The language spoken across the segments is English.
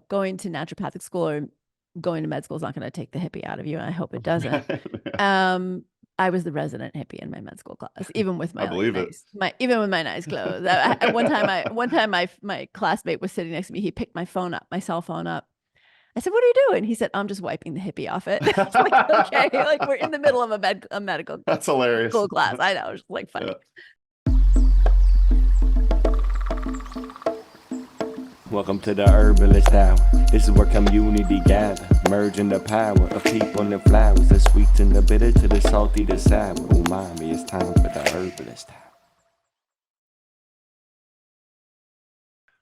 going to naturopathic school or going to med school is not going to take the hippie out of you. And I hope it doesn't. I was the resident hippie in my med school class, even with I my believe it. even with my nice clothes. One time my classmate was sitting next to me. He picked my cell phone up. I said, "What are you doing?" He said, "I'm just wiping the hippie off it." It's like, okay, like we're in the middle of a medical That's hilarious. school class. I know, it's like funny. Yeah. Welcome to the Herbalist Hour. This is where community gather, merging the power of people and flowers, the sweet and the bitter to the salty, the sour. Umami, it's time for the Herbalist Hour.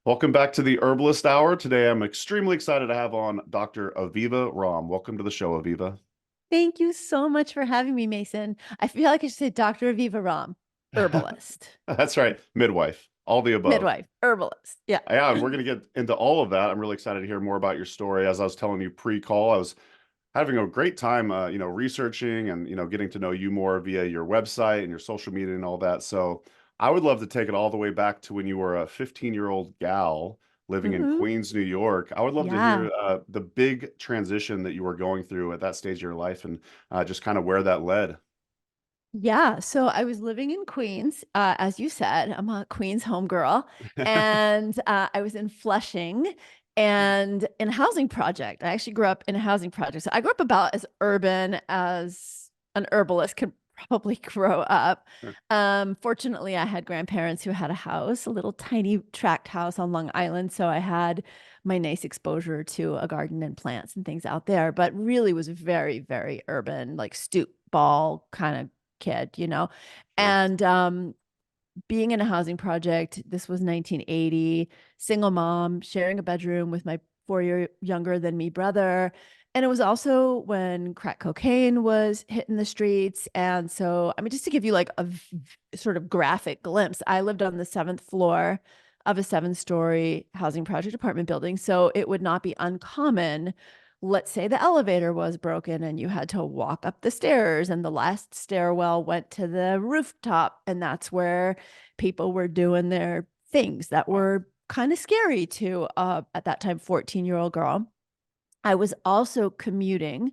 Welcome back to the Herbalist Hour. Today, I'm extremely excited to have on Dr. Aviva Romm. Welcome to the show, Aviva. Thank you so much for having me, Mason. I feel like I should say Dr. Aviva Romm, herbalist. That's right. Midwife. All the above. Midwife, herbalist. Yeah. Yeah, and we're going to get into all of that. I'm really excited to hear more about your story. As I was telling you pre-call, I was having a great time, researching and, getting to know you more via your website and your social media and all that. So I would love to take it all the way back to when you were a 15-year-old gal living in Queens, New York. I would love to hear the big transition that you were going through at that stage of your life and just kind of where that led. Yeah. So I was living in Queens, as you said, I'm a Queens homegirl, and I was in Flushing and in a housing project. I actually grew up in a housing project. So I grew up about as urban as an herbalist could probably grow up. Fortunately, I had grandparents who had a house, a little tiny tract house on Long Island. So I had my nice exposure to a garden and plants and things out there, but really was very, very urban, like stoop ball kind of kid, Sure. And being in a housing project, this was 1980, single mom, sharing a bedroom with my 4 year younger than me brother. And it was also when crack cocaine was hitting the streets. And so, I mean, just to give you like a sort of graphic glimpse, I lived on the 7th floor of a 7-story housing project apartment building. So it would not be uncommon. Let's say the elevator was broken and you had to walk up the stairs, and the last stairwell went to the rooftop. And that's where people were doing their things that were kind of scary to, at that time, 14-year-old girl. I was also commuting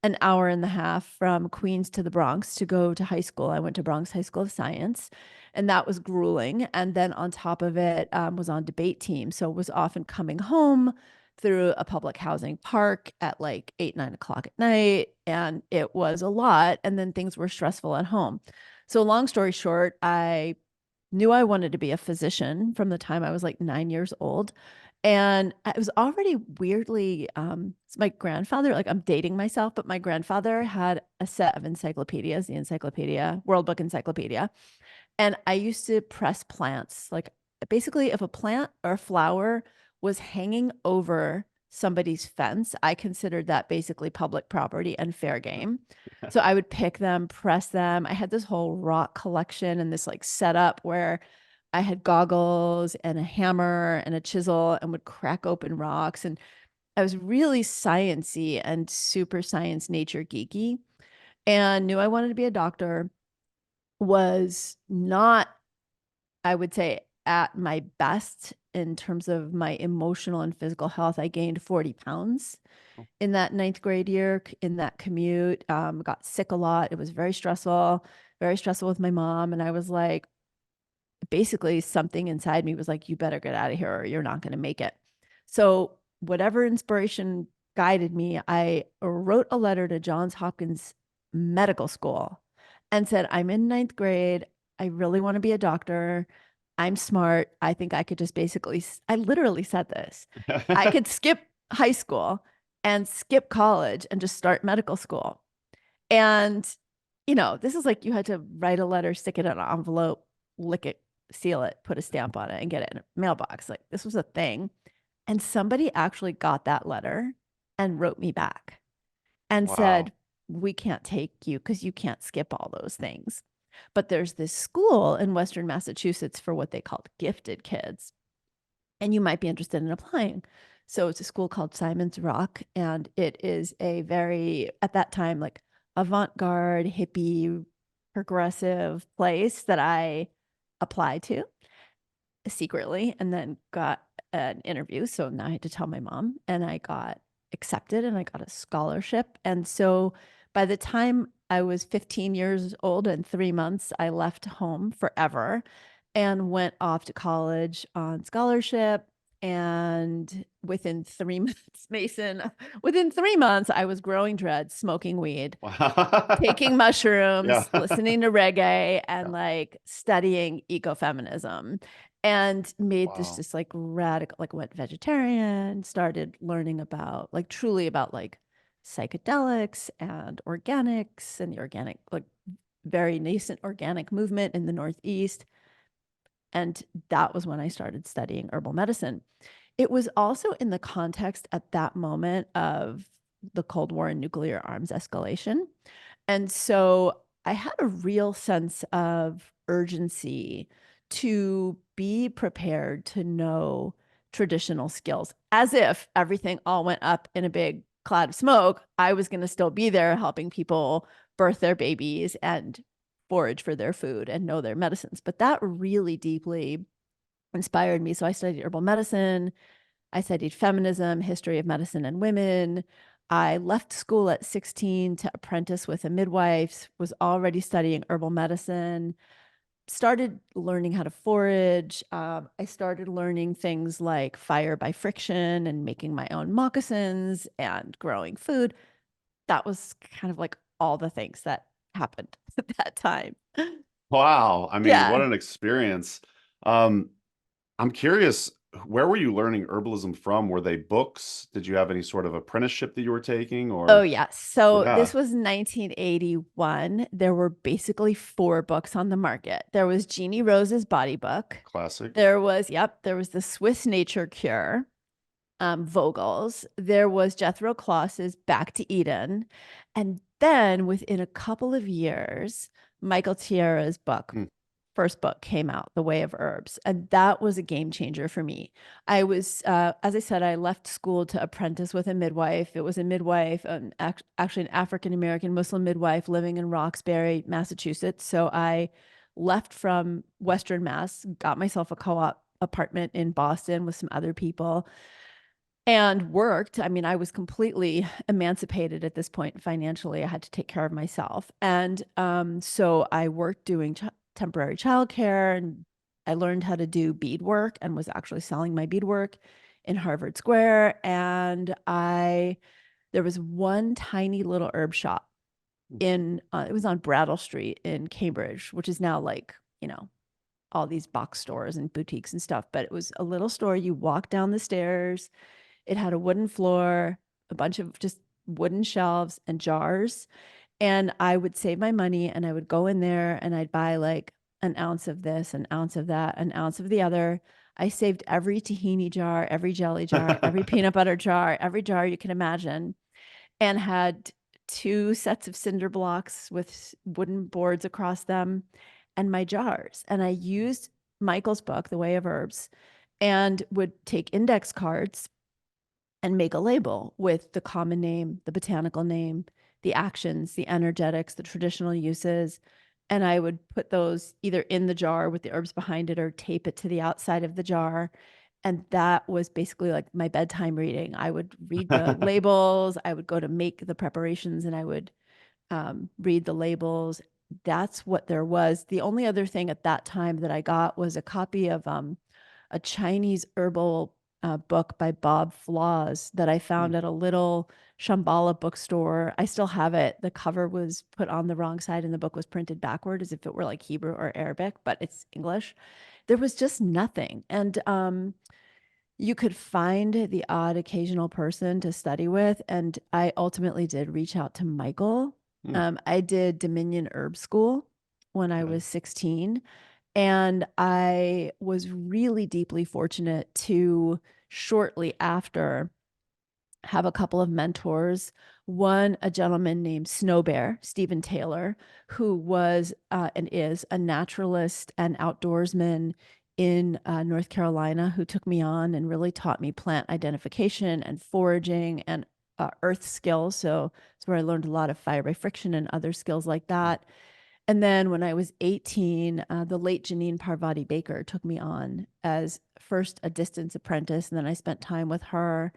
an hour and a half from Queens to the Bronx to go to high school. I went to Bronx High School of Science, and that was grueling. And then on top of it, was on debate team. So was often coming home through a public housing park at like 8, 9 o'clock at night. And it was a lot. And then things were stressful at home. So long story short, I knew I wanted to be a physician from the time I was like 9 years old. And I was already weirdly, it's my grandfather, like I'm dating myself, but my grandfather had a set of encyclopedias, the encyclopedia, World Book Encyclopedia. And I used to press plants. Like basically, if a plant or a flower was hanging over somebody's fence, I considered that basically public property and fair game. So I would pick them, press them. I had this whole rock collection and this like setup where I had goggles and a hammer and a chisel and would crack open rocks. And I was really sciencey and super science nature geeky, and knew I wanted to be a doctor. Was not, I would say, at my best in terms of my emotional and physical health. I gained 40 pounds in that 9th grade year, in that commute. Got sick a lot. It was very stressful with my mom. And I was like, basically something inside me was like, you better get out of here or you're not going to make it. So whatever inspiration guided me, I wrote a letter to Johns Hopkins Medical School and said, I'm in 9th grade. I really want to be a doctor. I'm smart. I think I could just basically, I literally said this. I could skip high school and skip college and just start medical school. And, this is like you had to write a letter, stick it in an envelope, lick it, seal it, put a stamp on it, and get it in a mailbox. Like this was a thing. And somebody actually got that letter and wrote me back and Wow. said, we can't take you because you can't skip all those things. But there's this school in Western Massachusetts for what they called gifted kids, and you might be interested in applying. So it's a school called Simon's Rock, and it is a very, at that time, like avant-garde, hippie, progressive place that I applied to secretly and then got an interview. So now I had to tell my mom, and I got accepted and I got a scholarship. And so by the time I was 15 years old and 3 months, I left home forever and went off to college on scholarship. And within 3 months, Mason, within 3 months, I was growing dreads, smoking weed, taking mushrooms, Yeah. listening to reggae, and Yeah. like studying ecofeminism, and made this Wow. just like radical, like went vegetarian, started learning about like truly about like psychedelics and organics and the organic, like very nascent organic movement in the Northeast. And that was when I started studying herbal medicine. It was also in the context at that moment of the Cold War and nuclear arms escalation. And so I had a real sense of urgency to be prepared to know traditional skills, as if everything all went up in a big cloud of smoke. I was going to still be there helping people birth their babies and forage for their food and know their medicines. But that really deeply inspired me. So I studied herbal medicine. I studied feminism, history of medicine and women. I left school at 16 to apprentice with a midwife, was already studying herbal medicine, started learning how to forage. I started learning things like fire by friction and making my own moccasins and growing food. That was kind of like all the things that happened at that time. Wow. I mean, what Yeah. an experience. Um, I'm curious, where were you learning herbalism from? Were they books? Did you have any sort of apprenticeship that you were taking, Oh, or yeah. So yeah, this was 1981. There were basically 4 books on the market. There was Jeannie Rose's body book. classic? There was the Swiss Nature Cure, Vogel's. There was Jethro Kloss's Back to Eden. And then within a couple of years, Michael Tierra's book, Hmm. first book came out, The Way of Herbs. And that was a game changer for me. I was, as I said, I left school to apprentice with a midwife. It was a midwife, actually an African-American Muslim midwife living in Roxbury, Massachusetts. So I left from Western Mass, got myself a co-op apartment in Boston with some other people and worked. I mean, I was completely emancipated at this point financially. I had to take care of myself. And so I worked doing temporary childcare, and I learned how to do beadwork and was actually selling my beadwork in Harvard Square. And there was one tiny little herb shop in, it was on Brattle Street in Cambridge, which is now like, all these box stores and boutiques and stuff. But it was a little store. You walk down the stairs. It had a wooden floor, a bunch of just wooden shelves and jars. And I would save my money and I would go in there and I'd buy like an ounce of this, an ounce of that, an ounce of the other. I saved every tahini jar, every jelly jar, every peanut butter jar, every jar you can imagine, and had 2 sets of cinder blocks with wooden boards across them and my jars. And I used Michael's book, The Way of Herbs, and would take index cards and make a label with the common name, the botanical name, the actions, the energetics, the traditional uses. And I would put those either in the jar with the herbs behind it or tape it to the outside of the jar. And that was basically like my bedtime reading. I would read the labels, I would go to make the preparations, and I would read the labels. That's what there was. The only other thing at that time that I got was a copy of a Chinese herbal book by Bob Flaws that I found at a little Shambhala bookstore. I still have it. The cover was put on the wrong side and the book was printed backward as if it were like Hebrew or Arabic, but it's English. There was just nothing. And you could find the odd occasional person to study with. And I ultimately did reach out to Michael. I did Dominion Herb School when I was 16. And I was really deeply fortunate to shortly after have a couple of mentors. One, a gentleman named Snow Bear, Stephen Taylor, who was and is a naturalist and outdoorsman in North Carolina, who took me on and really taught me plant identification and foraging and earth skills. So it's where I learned a lot of fire by friction and other skills like that. And then when I was 18, the late Janine Parvati Baker took me on as first a distance apprentice. And then I spent time with her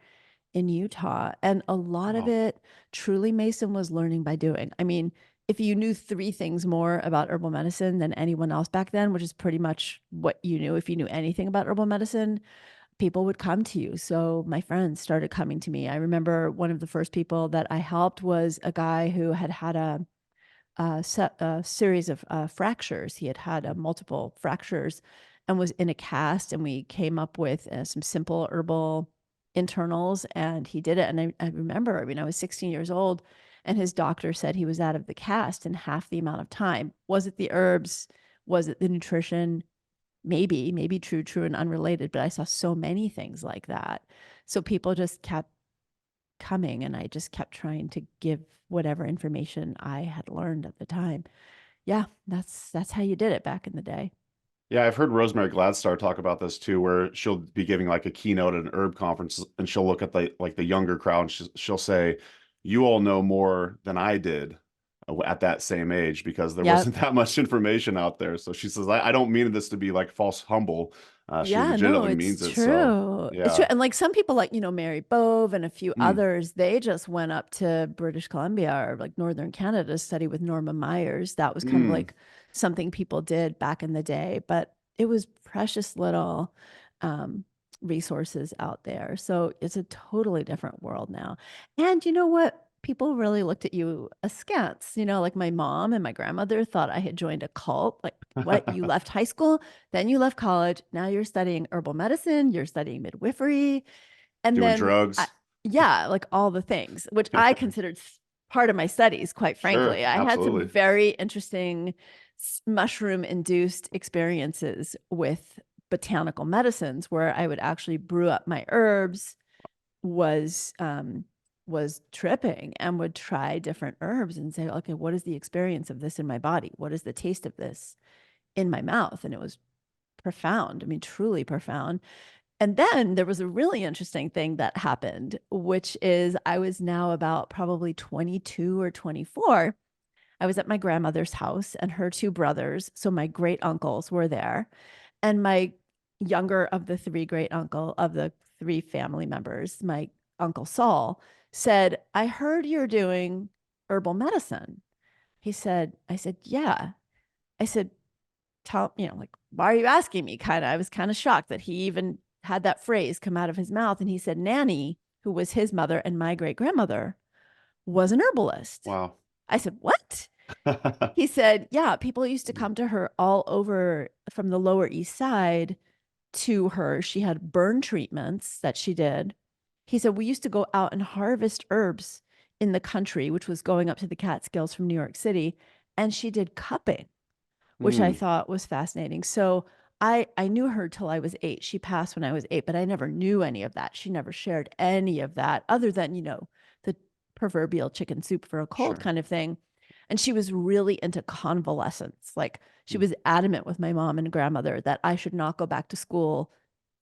in Utah. And a lot of Wow. it truly, Mason, was learning by doing. I mean, if you knew three things more about herbal medicine than anyone else back then, which is pretty much what you knew, if you knew anything about herbal medicine, people would come to you. So my friends started coming to me. I remember one of the first people that I helped was a guy who had had a series of fractures. He had had multiple fractures and was in a cast. And we came up with some simple herbal internals, and he did it. And I remember, I mean, I was 16 years old, and his doctor said he was out of the cast in half the amount of time. Was it the herbs? Was it the nutrition? Maybe true and unrelated, but I saw so many things like that. So people just kept coming, and I just kept trying to give whatever information I had learned at the time. Yeah, that's how you did it back in the day. Yeah, I've heard Rosemary Gladstar talk about this too, where she'll be giving like a keynote at an herb conference, and she'll look at the younger crowd, and she'll say, "You all know more than I did at that same age, because there Yep. wasn't that much information out there." So she says, I don't mean this to be like false humble. She Yeah, no, legitimately it's means it. So true. It's true. yeah. And like some people like, Mary Bove and a few Mm, others, they just went up to British Columbia or like Northern Canada to study with Norma Myers. That was kind of mm. like something people did back in the day, but it was precious little um, resources out there. So it's a totally different world now. And you know what? People really looked at you askance, like my mom and my grandmother thought I had joined a cult. Like, what? You left high school? Then you left college. Now you're studying herbal medicine, you're studying midwifery. And Doing then, drugs. yeah, like all the things, which I considered part of my studies, quite Sure, frankly. I had some absolutely. very interesting mushroom induced experiences with botanical medicines where I would actually brew up my herbs, was tripping, and would try different herbs and say, okay, what is the experience of this in my body? What is the taste of this in my mouth? And it was profound. I mean, truly profound. And then there was a really interesting thing that happened, which is I was now about probably 22 or 24. I was at my grandmother's house, and her two brothers, so my great uncles, were there. And my younger of the three family members, my Uncle Saul, said, I heard you're doing herbal medicine. I said, yeah. I said, like, why are you asking me? I was kind of shocked that he even had that phrase come out of his mouth. And he said, Nanny, who was his mother and my great grandmother, was an herbalist. Wow. I said, what? He said, yeah, people used to come to her all over from the Lower East Side to her. She had burn treatments that she did. He said, we used to go out and harvest herbs in the country, which was going up to the Catskills from New York City. And she did cupping, which I Mm, thought was fascinating. So I knew her till I was 8. She passed when I was 8, but I never knew any of that. She never shared any of that other than, the proverbial chicken soup for a cold sure. kind of thing. And she was really into convalescence. Like she Mm, was adamant with my mom and grandmother that I should not go back to school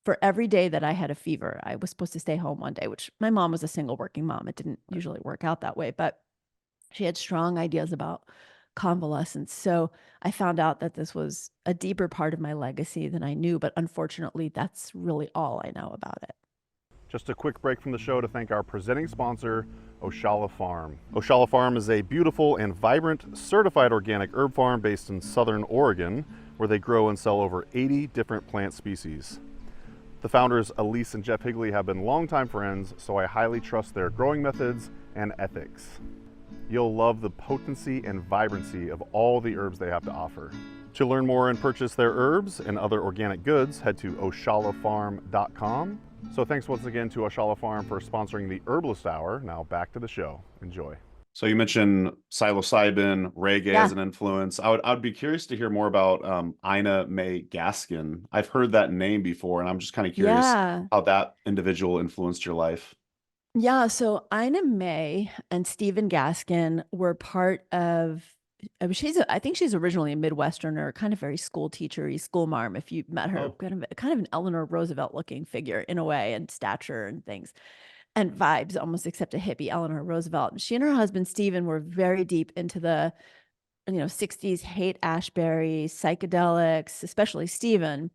for every day that I had a fever. I was supposed to stay home one day, which my mom was a single working mom. It didn't right. usually work out that way, but she had strong ideas about convalescence. So I found out that this was a deeper part of my legacy than I knew, but unfortunately, that's really all I know about it. Just a quick break from the show to thank our presenting sponsor, Oshala Farm. Oshala Farm is a beautiful and vibrant certified organic herb farm based in Southern Oregon, where they grow and sell over 80 different plant species. The founders, Elise and Jeff Higley, have been longtime friends, so I highly trust their growing methods and ethics. You'll love the potency and vibrancy of all the herbs they have to offer. To learn more and purchase their herbs and other organic goods, head to oshalafarm.com. So thanks once again to Oshala Farm for sponsoring the Herbalist Hour. Now back to the show. Enjoy. So you mentioned psilocybin, reggae as an influence. I'd be curious to hear more about Ina May Gaskin. I've heard that name before, and I'm just kind of curious Yeah. how that individual influenced your life. Yeah. So Ina May and Stephen Gaskin were part of. I think she's originally a Midwesterner, kind of very school teachery, school marm. If you met her, Oh, kind of an Eleanor Roosevelt looking figure in a way, and stature and things, and vibes, almost except a hippie Eleanor Roosevelt. She and her husband Stephen were very deep into the 60s hate Ashbury, psychedelics, especially Stephen.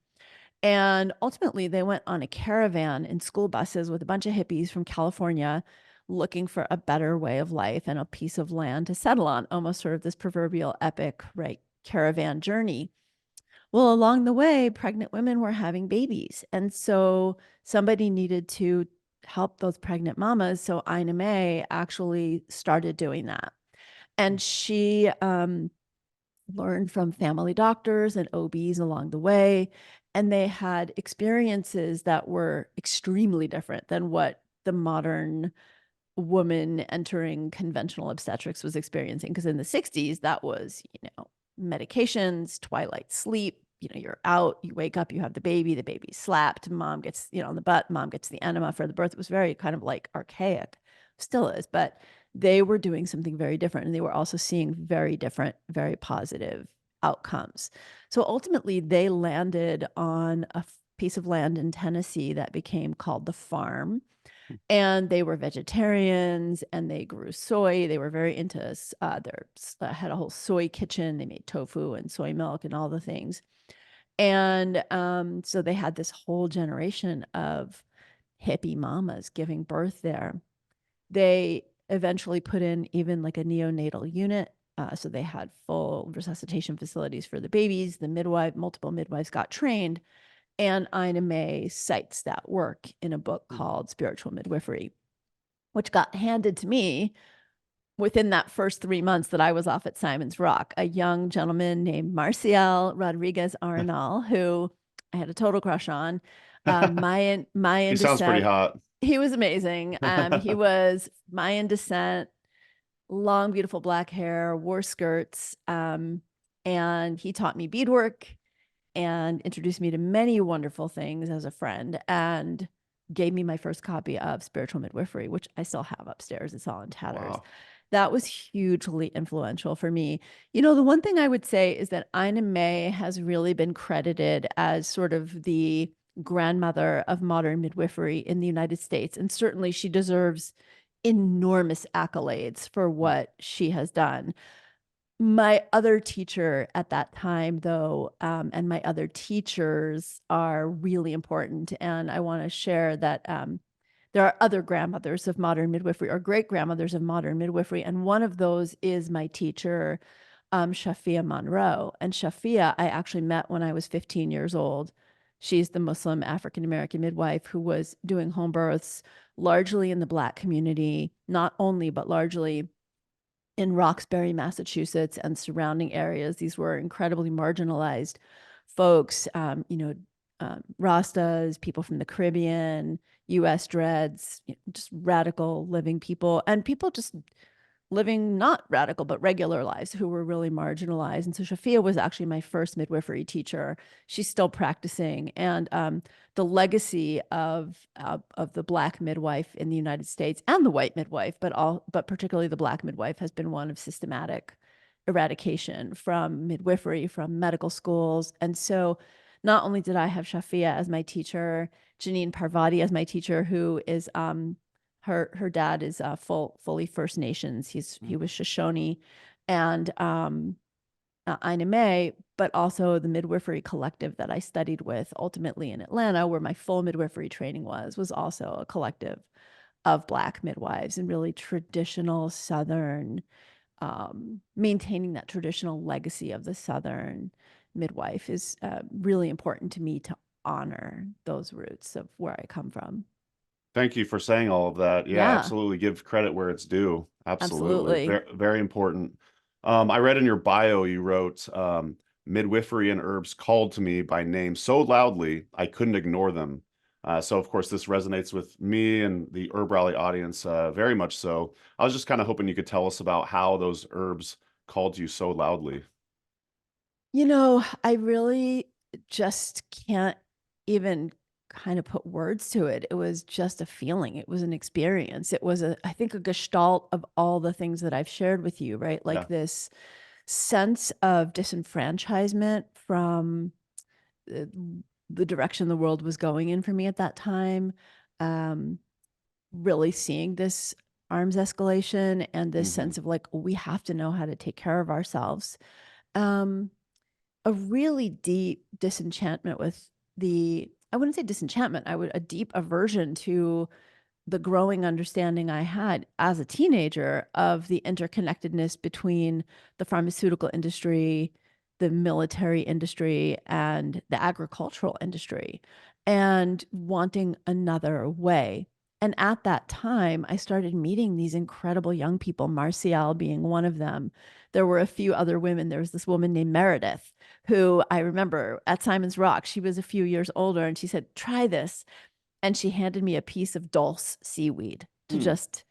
And ultimately, they went on a caravan in school buses with a bunch of hippies from California looking for a better way of life and a piece of land to settle on, almost sort of this proverbial epic, right, caravan journey. Well, along the way, pregnant women were having babies. And so somebody needed to help those pregnant mamas. So Ina May actually started doing that. And she learned from family doctors and OBs along the way. And they had experiences that were extremely different than what the modern woman entering conventional obstetrics was experiencing. Because in the 60s, that was, medications, twilight sleep. You're out, you wake up, you have the baby's slapped, mom gets, on the butt, mom gets the enema for the birth. It was very kind of like archaic, still is, but they were doing something very different. And they were also seeing very different, very positive outcomes. So ultimately, they landed on a piece of land in Tennessee that became called the farm. And they were vegetarians and they grew soy. They were very into had a whole soy kitchen. They made tofu and soy milk and all the things. And so they had this whole generation of hippie mamas giving birth there. They eventually put in even like a neonatal unit. So they had full resuscitation facilities for the babies. Multiple midwives got trained. And Ina May cites that work in a book called Spiritual Midwifery, which got handed to me within that first 3 months that I was off at Simon's Rock. A young gentleman named Marcial Rodriguez Arenal, who I had a total crush on, Mayan He sounds pretty descent. hot. He was amazing. He was Mayan descent, long, beautiful black hair, wore skirts, and he taught me beadwork and introduced me to many wonderful things as a friend and gave me my first copy of Spiritual Midwifery, which I still have upstairs. It's all in tatters. Wow. That was hugely influential for me. The one thing I would say is that Ina May has really been credited as sort of the grandmother of modern midwifery in the United States. And certainly she deserves enormous accolades for what she has done. My other teacher at that time, though, and my other teachers are really important. And I want to share that there are other grandmothers of modern midwifery or great grandmothers of modern midwifery. And one of those is my teacher, Shafia Monroe. And Shafia, I actually met when I was 15 years old. She's the Muslim African-American midwife who was doing home births largely in the Black community, not only, but largely in Roxbury, Massachusetts and surrounding areas. These were incredibly marginalized folks, Rastas, people from the Caribbean, US Dreads, just radical living people, and people just living not radical, but regular lives who were really marginalized. And so Shafia was actually my first midwifery teacher. She's still practicing. And the legacy of the Black midwife in the United States and the white midwife, but particularly the Black midwife, has been one of systematic eradication from midwifery, from medical schools. And so not only did I have Shafia as my teacher, Janine Parvati as my teacher, who is her dad is fully First Nations. He was Shoshone, and Ina May, but also the midwifery collective that I studied with ultimately in Atlanta, where my full midwifery training was also a collective of Black midwives and really traditional Southern, maintaining that traditional legacy of the Southern midwife is really important to me to honor those roots of where I come from. Thank you for saying all of that. Yeah, Yeah, absolutely. Give credit where it's due. Absolutely. absolutely. Very, very important. I read in your bio, you wrote, midwifery and herbs called to me by name so loudly, I couldn't ignore them. So of course, this resonates with me and the HerbRally audience, very much so. I was just kind of hoping you could tell us about how those herbs called you so loudly. I really just can't even kind of put words to it. It was just a feeling. It was an experience. It was I think, a gestalt of all the things that I've shared with you, right? Like Yeah. this sense of disenfranchisement from the, the direction the world was going in for me at that time. Really seeing this arms escalation and this Mm-hmm. sense of like, we have to know how to take care of ourselves. Um, a really deep disenchantment with I wouldn't say disenchantment, a deep aversion to the growing understanding I had as a teenager of the interconnectedness between the pharmaceutical industry, the military industry, and the agricultural industry, and wanting another way. And at that time, I started meeting these incredible young people, Marcial being one of them. There were a few other women. There was this woman named Meredith, who I remember at Simon's Rock. She was a few years older, and she said, try this. And she handed me a piece of dulse seaweed to just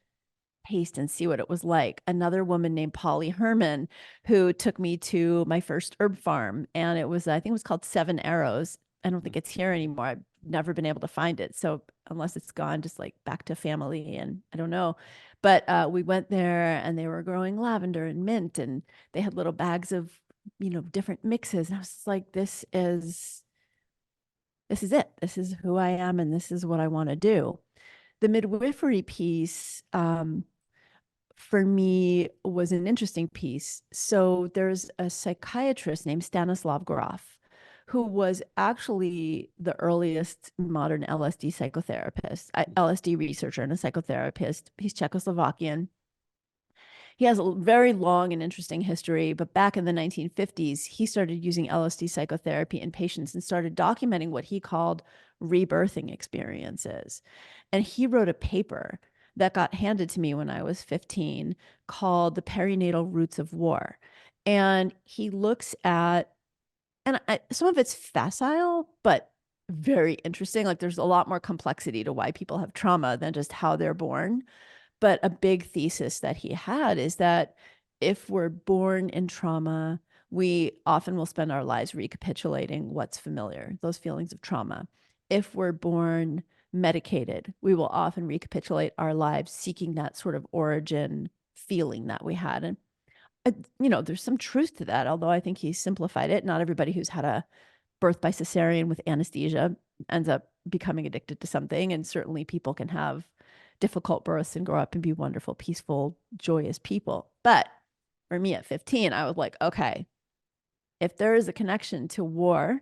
taste and see what it was like. Another woman named Polly Herman, who took me to my first herb farm. And it was, I think it was called Seven Arrows. I don't think it's here anymore. I've never been able to find it. So unless it's gone, just like back to family, and I don't know. But we went there and they were growing lavender and mint, and they had little bags of, different mixes. And I was just like, this is it. This is who I am, and this is what I want to do. The midwifery piece, for me, was an interesting piece. So there's a psychiatrist named Stanislav Grof, who was actually the earliest modern LSD psychotherapist, LSD researcher and a psychotherapist. He's Czechoslovakian. He has a very long and interesting history, but back in the 1950s, he started using LSD psychotherapy in patients and started documenting what he called rebirthing experiences. And he wrote a paper that got handed to me when I was 15 called The Perinatal Roots of War. And he looks at, and some of it's facile, but very interesting. Like there's a lot more complexity to why people have trauma than just how they're born. But a big thesis that he had is that if we're born in trauma, we often will spend our lives recapitulating what's familiar, those feelings of trauma. If we're born medicated, we will often recapitulate our lives seeking that sort of origin feeling that we had. And, there's some truth to that, although I think he simplified it. Not everybody who's had a birth by cesarean with anesthesia ends up becoming addicted to something. And certainly people can have difficult births and grow up and be wonderful, peaceful, joyous people. But for me at 15, I was like, okay, if there is a connection to war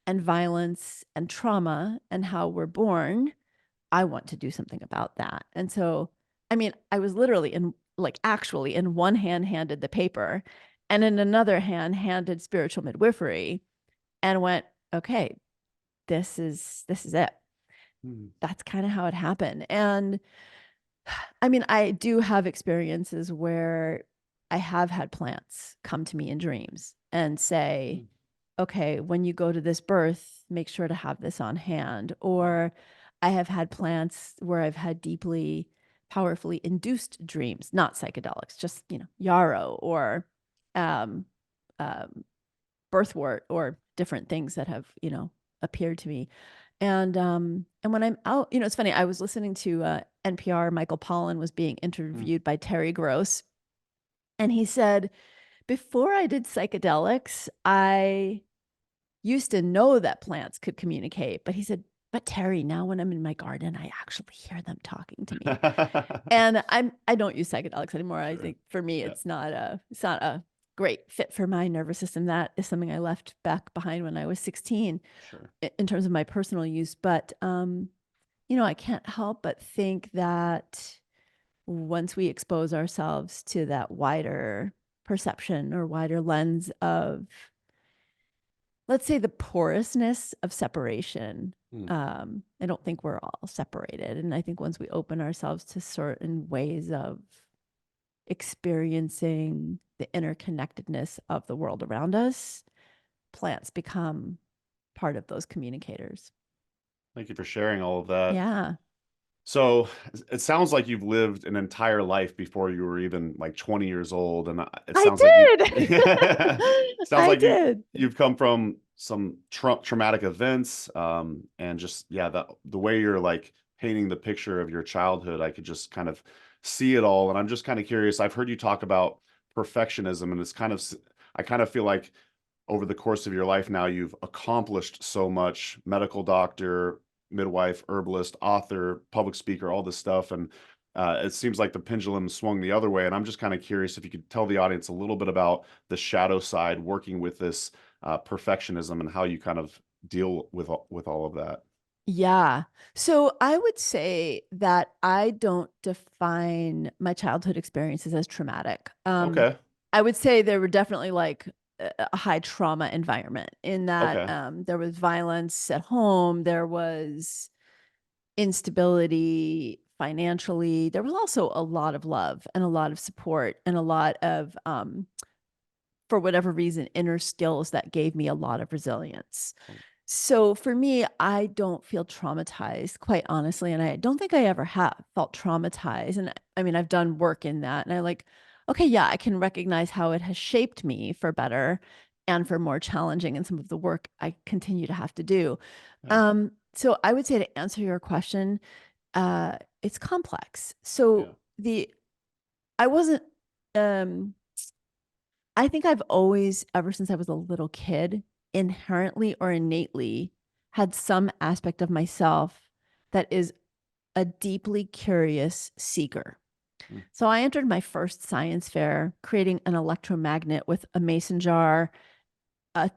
and violence and trauma and how we're born, I want to do something about that. And so, I mean, I was literally actually in one hand handed the paper and in another hand handed spiritual midwifery and went, okay, this is it. That's kind of how it happened. And I mean, I do have experiences where I have had plants come to me in dreams and say, okay, when you go to this birth, make sure to have this on hand. Or I have had plants where I've had deeply, powerfully induced dreams, not psychedelics, just, yarrow or um, birthwort or different things that have, appeared to me. And when I'm out, it's funny, I was listening to NPR, Michael Pollan was being interviewed by Terry Gross. And he said, before I did psychedelics, I used to know that plants could communicate. But he said, but Terry, now when I'm in my garden, I actually hear them talking to me. And I don't use psychedelics anymore. Sure. I think for me, it's not a great fit for my nervous system. That is something I left back behind when I was 16. Sure. In terms of my personal use. But, I can't help but think that once we expose ourselves to that wider perception or wider lens of, let's say, the porousness of separation, I don't think we're all separated. And I think once we open ourselves to certain ways of experiencing the interconnectedness of the world around us, plants become part of those communicators. Thank you for sharing all of that. Yeah. So it sounds like you've lived an entire life before you were even like 20 years old. And it sounds I like did. you've come from some traumatic events. And just, the way you're like painting the picture of your childhood, I could just kind of see it all. And I'm just kind of curious. I've heard you talk about perfectionism, and I kind of feel like over the course of your life now, you've accomplished so much: medical doctor, midwife, herbalist, author, public speaker, all this stuff. And it seems like the pendulum swung the other way. And I'm just kind of curious if you could tell the audience a little bit about the shadow side, working with this perfectionism, and how you kind of deal with all of that. Yeah. So I would say that I don't define my childhood experiences as traumatic. Okay. I would say there were definitely like a high trauma environment in that Okay. there was violence at home, there was instability financially. There was also a lot of love and a lot of support and a lot of for whatever reason, inner skills that gave me a lot of resilience. So for me, I don't feel traumatized, quite honestly. And I don't think I ever have felt traumatized. And I mean, I've done work in that. And I like, okay, yeah, I can recognize how it has shaped me for better and for more challenging in some of the work I continue to have to do. Yeah. So I would say to answer your question, it's complex. Yeah. So I wasn't, I think I've always, ever since I was a little kid, inherently or innately had some aspect of myself that is a deeply curious seeker. Mm. So I entered my first science fair creating an electromagnet with a mason jar, a,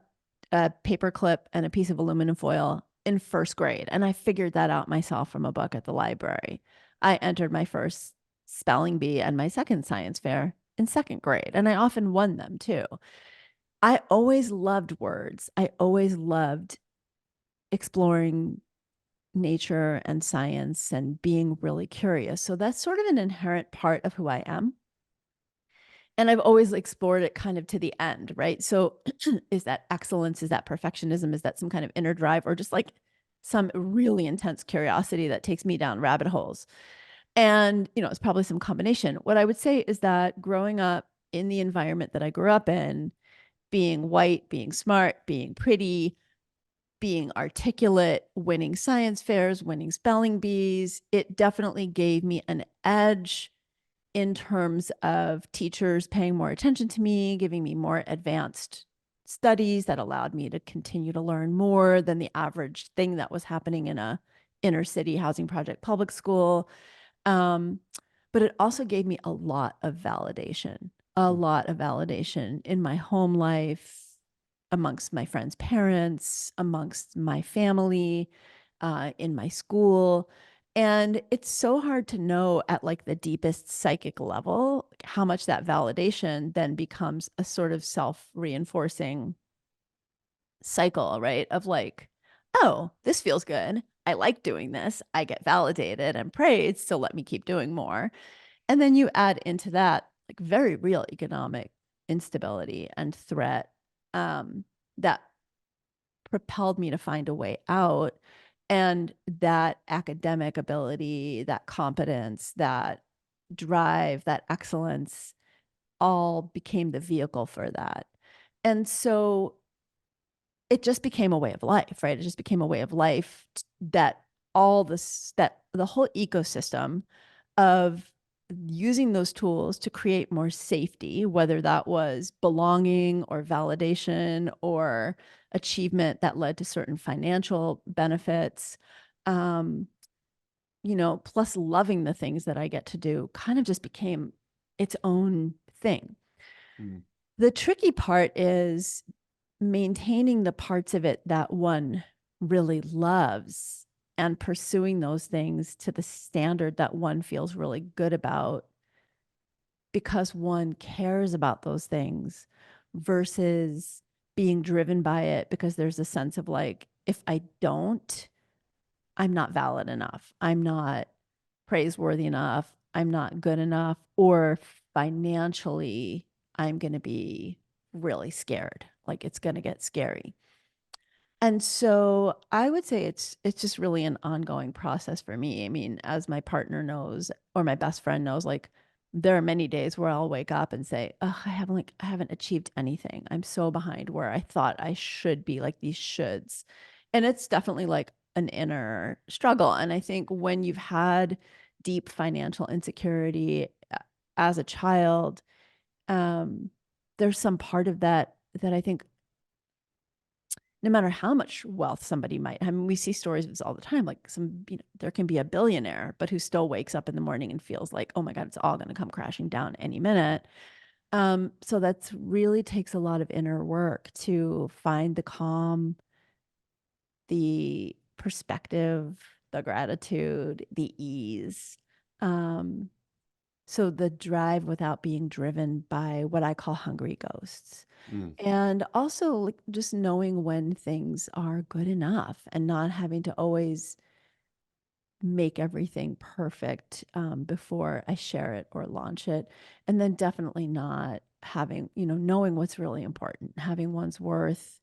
a paper clip, and a piece of aluminum foil in first grade. And I figured that out myself from a book at the library. I entered my first spelling bee and my second science fair in second grade, and I often won them too. I always loved words. I always loved exploring nature and science and being really curious. So that's sort of an inherent part of who I am. And I've always explored it kind of to the end, right? So is that excellence? Is that perfectionism? Is that some kind of inner drive or just like some really intense curiosity that takes me down rabbit holes? And, it's probably some combination. What I would say is that growing up in the environment that I grew up in, being white, being smart, being pretty, being articulate, winning science fairs, winning spelling bees, it definitely gave me an edge in terms of teachers paying more attention to me, giving me more advanced studies that allowed me to continue to learn more than the average thing that was happening in a inner city housing project public school. Um, but it also gave me a Mm. lot of validation in my home life, amongst my friends' parents, amongst my family, in my school. And it's so hard to know at like the deepest psychic level how much that validation then becomes a sort of self-reinforcing cycle, right? Of like, oh, this feels good. I like doing this. I get validated and praised. So let me keep doing more. And then you add into that like very real economic instability and threat that propelled me to find a way out. And that academic ability, that competence, that drive, that excellence all became the vehicle for that. And so it just became a way of life, right? It just became a way of life that that the whole ecosystem of using those tools to create more safety, whether that was belonging or validation or achievement that led to certain financial benefits, um, plus loving the things that I get to do kind of just became its own thing. Mm. The tricky part is maintaining the parts of it that one really loves and pursuing those things to the standard that one feels really good about because one cares about those things versus being driven by it because there's a sense of like, if I don't, I'm not valid enough. I'm not praiseworthy enough. I'm not good enough. Or financially, I'm going to be really scared. Like it's going to get scary. And so I would say it's just really an ongoing process for me. I mean, as my partner knows or my best friend knows, like there are many days where I'll wake up and say, "Oh, I haven't achieved anything. I'm so behind where I thought I should be, like these shoulds." And it's definitely like an inner struggle. And I think when you've had deep financial insecurity as a child, um, there's some part of that that I think no matter how much wealth somebody might, I mean, we see stories of this all the time. Like there can be a billionaire, but who still wakes up in the morning and feels like, oh my God, it's all going to come crashing down any minute. So that's really takes a lot of inner work to find the calm, the perspective, the gratitude, the ease. So the drive without being driven by what I call hungry ghosts. And also like just knowing when things are good enough and not having to always make everything perfect before I share it or launch it. And then definitely not having, knowing what's really important, having one's worth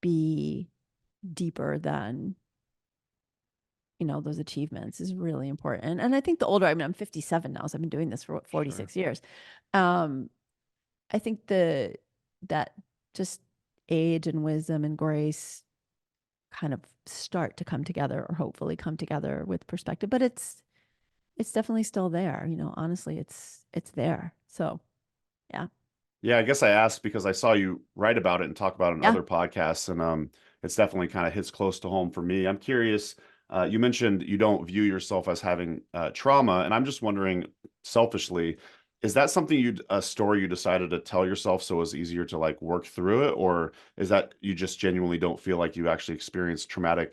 be deeper than, those achievements is really important. And I think the older, I mean, I'm 57 now, so I've been doing this for 46 years. I think that just age and wisdom and grace kind of start to come together, or hopefully come together with perspective, but it's definitely still there. Honestly, it's there. So yeah. Yeah, I guess I asked because I saw you write about it and talk about it in Yeah. other podcasts, and it's definitely kind of hits close to home for me. I'm curious, you mentioned you don't view yourself as having trauma, and I'm just wondering, selfishly, is that something a story you decided to tell yourself so it was easier to like work through it, or is that you just genuinely don't feel like you actually experienced a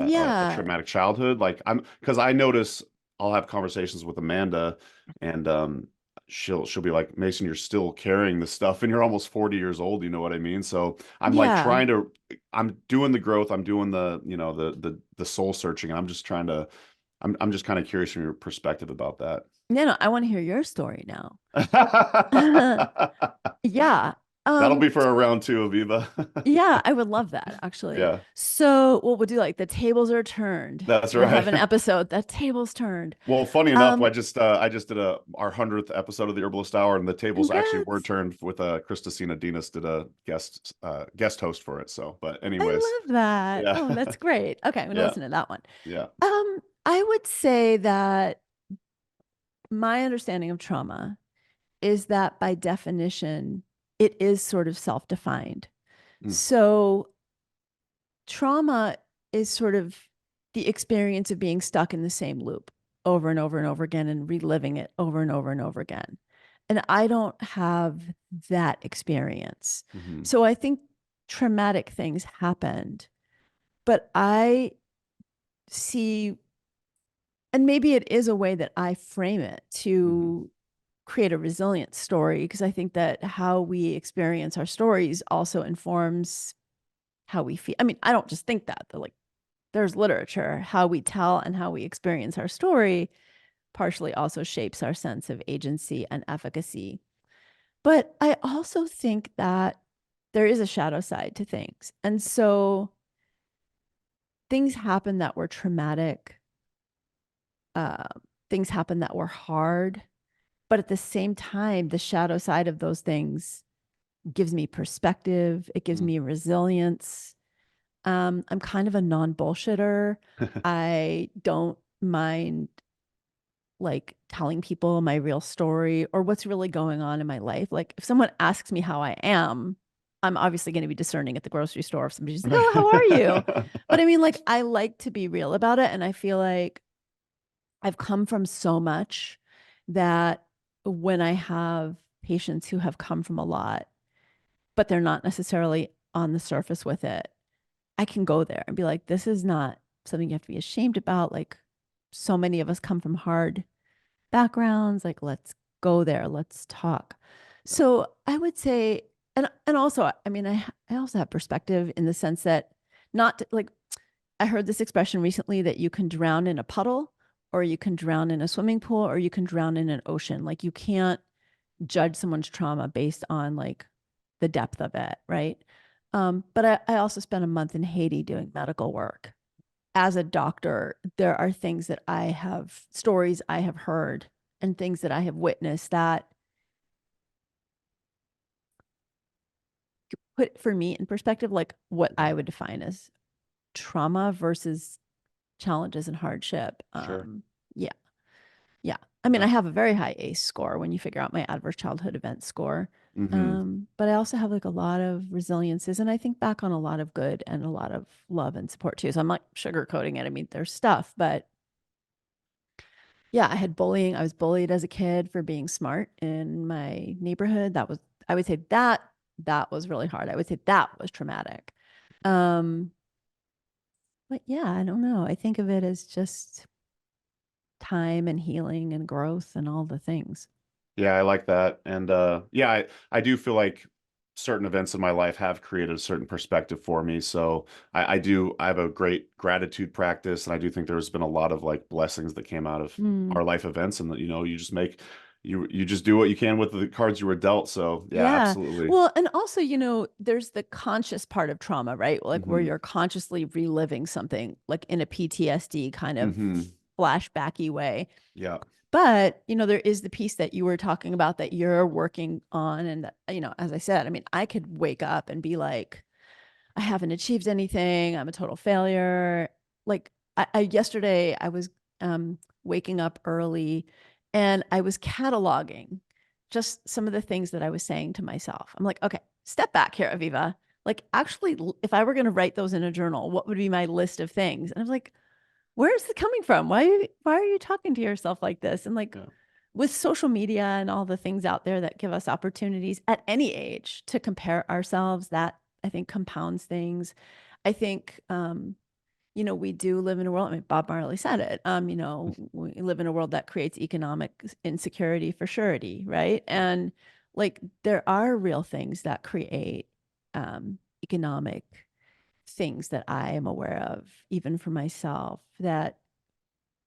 Yeah. traumatic childhood? Like because I notice I'll have conversations with Amanda, and she'll be like, Mason, you're still carrying this stuff and you're almost 40 years old, you know what I mean? So I'm like Yeah. I'm doing the growth, I'm doing the, the soul searching, and I'm just kind of curious from your perspective about that. No, I want to hear your story now. Yeah. That'll be for a round two, Aviva. Yeah, I would love that actually. Yeah, So what we'll do, like the tables are turned. that's We'll have right. an episode that tables turned. Well, funny enough, Um, I just did our 100th episode of the Herbalist Hour, and the tables actually were Congrats. turned with Christina Dinas did a guest host for it. So, but anyways, I love that. yeah, Oh, that's great. Okay, I'm gonna yeah, listen to that one. yeah. I would say that my understanding of trauma is that by definition, it is sort of self-defined. Mm, So trauma is sort of the experience of being stuck in the same loop over and over and over again and reliving it over and over and over again. And I don't have that experience. mhm, So I think traumatic things happened, but I see, and maybe it is a way that I frame it mhm. to create a resilient story, because I think that how we experience our stories also informs how we feel. I mean, I don't just think that, like there's literature, how we tell and how we experience our story partially also shapes our sense of agency and efficacy. But I also think that there is a shadow side to things. And so things happen that were traumatic, uh, things happen that were hard, but at the same time, the shadow side of those things gives me perspective, it gives Mm. me resilience. I'm kind of a non-bullshitter. I don't mind like telling people my real story or what's really going on in my life. Like if someone asks me how I am, I'm obviously going to be discerning at the grocery store if somebody's like, "Oh, how are you?" But I mean, like I like to be real about it, and I feel like I've come from so much that when I have patients who have come from a lot, but they're not necessarily on the surface with it, I can go there and be like, this is not something you have to be ashamed about. Like so many of us come from hard backgrounds. Like, let's go there. Let's talk. So I would say, and also, I mean, I also have perspective in the sense that like I heard this expression recently that you can drown in a puddle, or you can drown in a swimming pool, or you can drown in an ocean. Like you can't judge someone's trauma based on like the depth of it, right? But I also spent a month in Haiti doing medical work. As a doctor, there are things that stories I have heard and things that I have witnessed that put for me in perspective, like what I would define as trauma versus challenges and hardship. Sure. Yeah. Yeah. I mean, Yeah. I have a very high ACE score when you figure out my adverse childhood event score. But I also have like a lot of resiliences, and I think back on a lot of good and a lot of love and support too. So I'm not sugarcoating it. I mean, there's stuff, but yeah, I had bullying. I was bullied as a kid for being smart in my neighborhood. I would say that was really hard. I would say that was traumatic. Um, but yeah, I don't know. I think of it as just time and healing and growth and all the things. Yeah, I like that. And yeah, I do feel like certain events in my life have created a certain perspective for me. So I have a great gratitude practice, and I do think there's been a lot of like blessings that came out of our life events, and that, you know, you just make you just do what you can with the cards you were dealt. So yeah, Yeah. absolutely. Well, and also, there's the conscious part of trauma, right? Like where Hmm. you're consciously reliving something like in a PTSD kind of Hmm. flashbacky way. Yeah. But, there is the piece that you were talking about that you're working on. And, as I said, I mean, I could wake up and be like, I haven't achieved anything. I'm a total failure. Like yesterday I was waking up early and I was cataloging just some of the things that I was saying to myself. I'm like, okay, step back here, Aviva. Like actually, if I were going to write those in a journal, what would be my list of things? And I was like, where is it coming from? Why are you talking to yourself like this? And like Yeah. with social media and all the things out there that give us opportunities at any age to compare ourselves, that I think compounds things. I think we do live in a world, I mean, Bob Marley said it, we live in a world that creates economic insecurity for surety, right? And like there are real things that create economic things that I am aware of, even for myself, that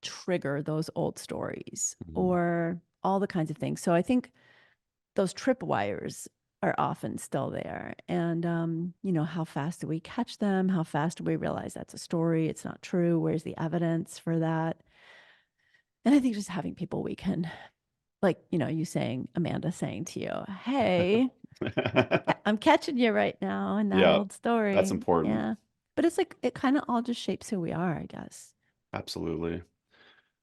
trigger those old stories Mhm. or all the kinds of things. So I think those tripwires are often still there. And, how fast do we catch them? How fast do we realize that's a story? It's not true. Where's the evidence for that? And I think just having people we can, like, Amanda saying to you, hey, I'm catching you right now in that Yeah, old that's story. important. Yeah. But it's like, it kind of all just shapes who we are, I guess. Absolutely.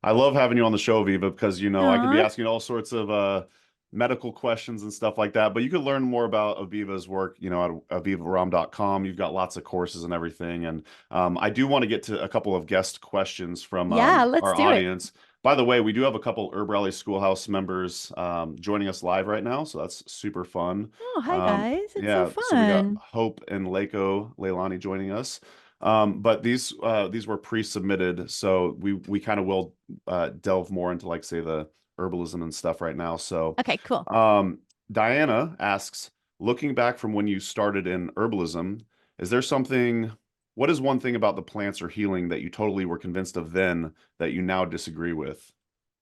I love having you on the show, Viva, because I could be Aw. asking all sorts of medical questions and stuff like that. But you could learn more about Aviva's work, at avivaromm.com. You've got lots of courses and everything. And I do want to get to a couple of guest questions from Yeah, let's our do it. audience. By the way, we do have a couple HerbRally Schoolhouse members joining us live right now, so that's super fun. Oh, hi guys. It's so Yeah, so we got fun. Hope and Leilani joining us. But these were pre-submitted, so we kind of will delve more into, like, say, the herbalism and stuff right now. So Okay, cool. um, Diana asks, looking back from when you started in herbalism, is there something, what is one thing about the plants or healing that you totally were convinced of then that you now disagree with?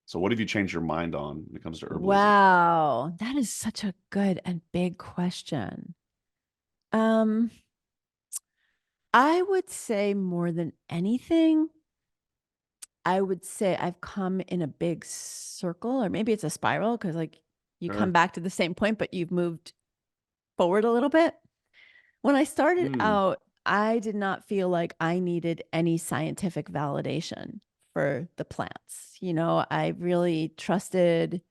So what have you changed your mind on when it comes to herbalism? Wow, that is such a good and big question. Um, I would say more than anything, I would say I've come in a big circle, or maybe it's a spiral because like you come Sure. back to the same point, but you've moved forward a little bit. When I started Hmm. out, I did not feel like I needed any scientific validation for the plants. I really trusted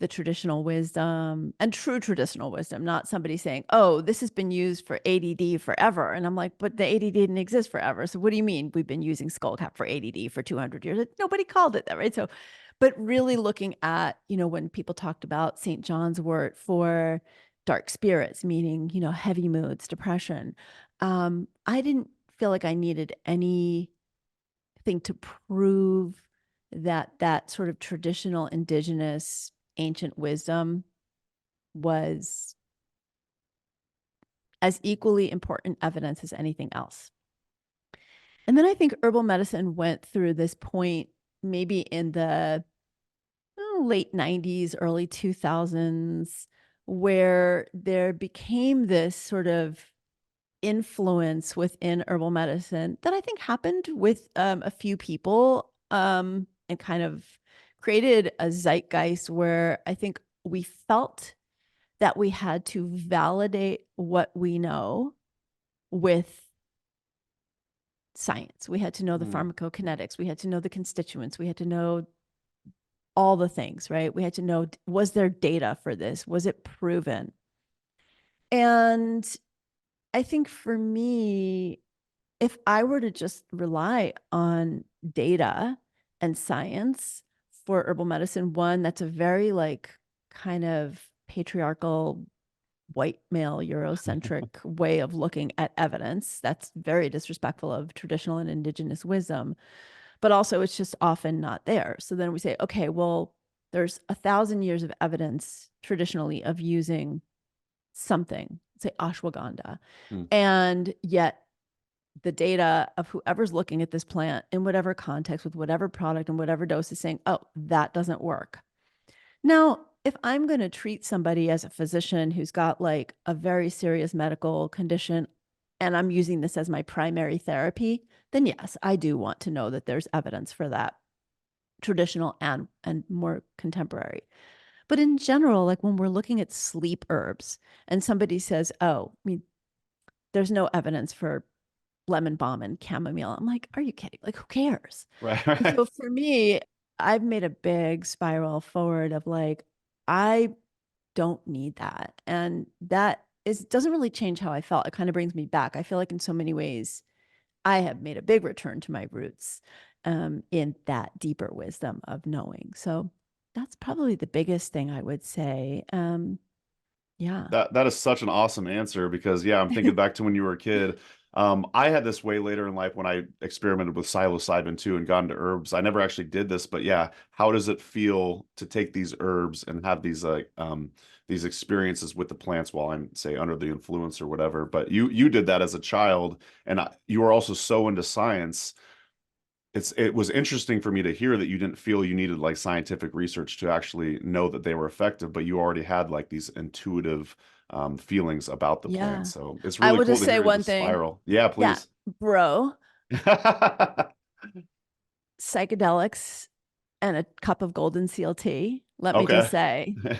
the traditional wisdom and true traditional wisdom, not somebody saying, oh, this has been used for ADD forever. And I'm like, but the ADD didn't exist forever. So what do you mean we've been using skullcap for ADD for 200 years? Nobody called it that, right? So, but really looking at, when people talked about St. John's wort for dark spirits, meaning, heavy moods, depression, I didn't feel like I needed anything to prove that sort of traditional indigenous ancient wisdom was as equally important evidence as anything else. And then I think herbal medicine went through this point maybe in the late 90s, early 2000s, where there became this sort of influence within herbal medicine that I think happened with a few people and kind of created a zeitgeist where I think we felt that we had to validate what we know with science. We had to know the Hmm. pharmacokinetics. We had to know the constituents. We had to know all the things, right? We had to know, was there data for this? Was it proven? And I think for me, if I were to just rely on data and science for herbal medicine, one, that's a very like kind of patriarchal white male Eurocentric way of looking at evidence. That's very disrespectful of traditional and indigenous wisdom, but also it's just often not there. So then we say, okay, well, there's 1,000 years of evidence traditionally of using something, say ashwagandha, and yet the data of whoever's looking at this plant in whatever context with whatever product and whatever dose is saying, oh, that doesn't work. Now, if I'm going to treat somebody as a physician who's got like a very serious medical condition and I'm using this as my primary therapy, then yes, I do want to know that there's evidence for that, traditional and more contemporary. But in general, like when we're looking at sleep herbs and somebody says, oh, I mean, there's no evidence for lemon balm and chamomile. I'm like, are you kidding? Like, who cares? Right. And so for me, I've made a big spiral forward of like, I don't need that. And that doesn't really change how I felt. It kind of brings me back. I feel like in so many ways, I have made a big return to my roots in that deeper wisdom of knowing. So that's probably the biggest thing I would say. Yeah. That is such an awesome answer because yeah, I'm thinking back to when you were a kid. I had this way later in life when I experimented with psilocybin too and got into herbs. I never actually did this, but yeah, how does it feel to take these herbs and have these experiences with the plants while I'm say under the influence or whatever? But you did that as a child, and you were also so into science. It was interesting for me to hear that you didn't feel you needed like scientific research to actually know that they were effective, but you already had like these intuitive feelings about the plant. Yeah. So it's I really will cool just to say hear the one thing. spiral. Yeah, Yeah, please. bro, psychedelics and a cup of golden seal tea. Let me just Okay. say,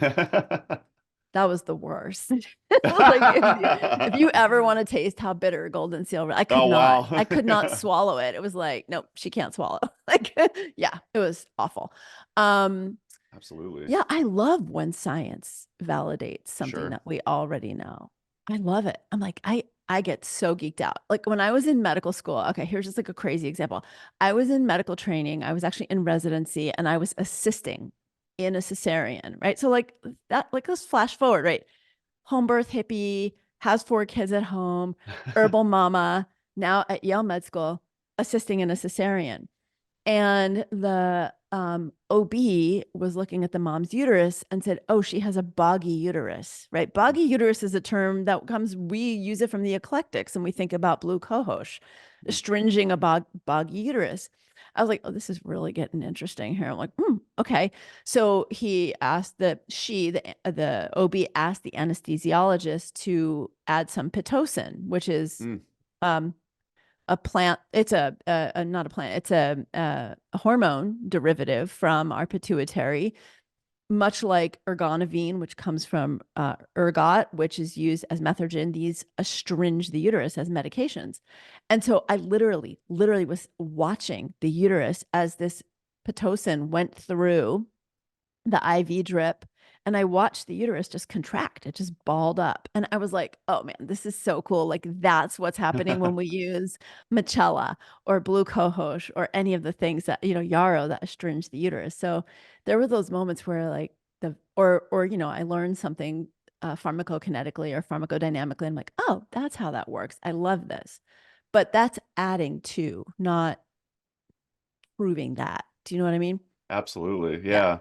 that was the worst. Like if you ever want to taste how bitter golden seal, I could Oh not. I could not wow. swallow it. It was like, nope, she can't swallow. Like, yeah, it was awful. Um, Absolutely. yeah, I love when science validates something Sure. that we already know. I love it. I'm like, I get so geeked out. Like when I was in medical school, okay, here's just like a crazy example. I was in medical training, I was actually in residency, and I was assisting in a cesarean, right? So like that, like let's flash forward, right? Home birth hippie, has 4 kids at home, herbal mama, now at Yale Med School, assisting in a cesarean. And the OB was looking at the mom's uterus and said, oh, she has a boggy uterus, right? Boggy uterus is a term that comes, we use it from the eclectics and we think about blue cohosh, astringing a boggy uterus. I was like, oh, this is really getting interesting here. I'm like, okay. So he asked the OB asked the anesthesiologist to add some Pitocin, which is um, a plant. It's not a plant. It's a hormone derivative from our pituitary, much like ergonovine, which comes from ergot, which is used as methogen. These astringe the uterus as medications. And so I literally was watching the uterus as this Pitocin went through the IV drip, and I watched the uterus just contract. It just balled up. And I was like, oh man, this is so cool. Like that's what's happening when we use Michela or blue cohosh or any of the things that, yarrow that astringe the uterus. So there were those moments where like I learned something pharmacokinetically or pharmacodynamically. I'm like, oh, that's how that works. I love this. But that's adding to, not proving that. Do you know what I mean? Absolutely. Yeah. Yeah.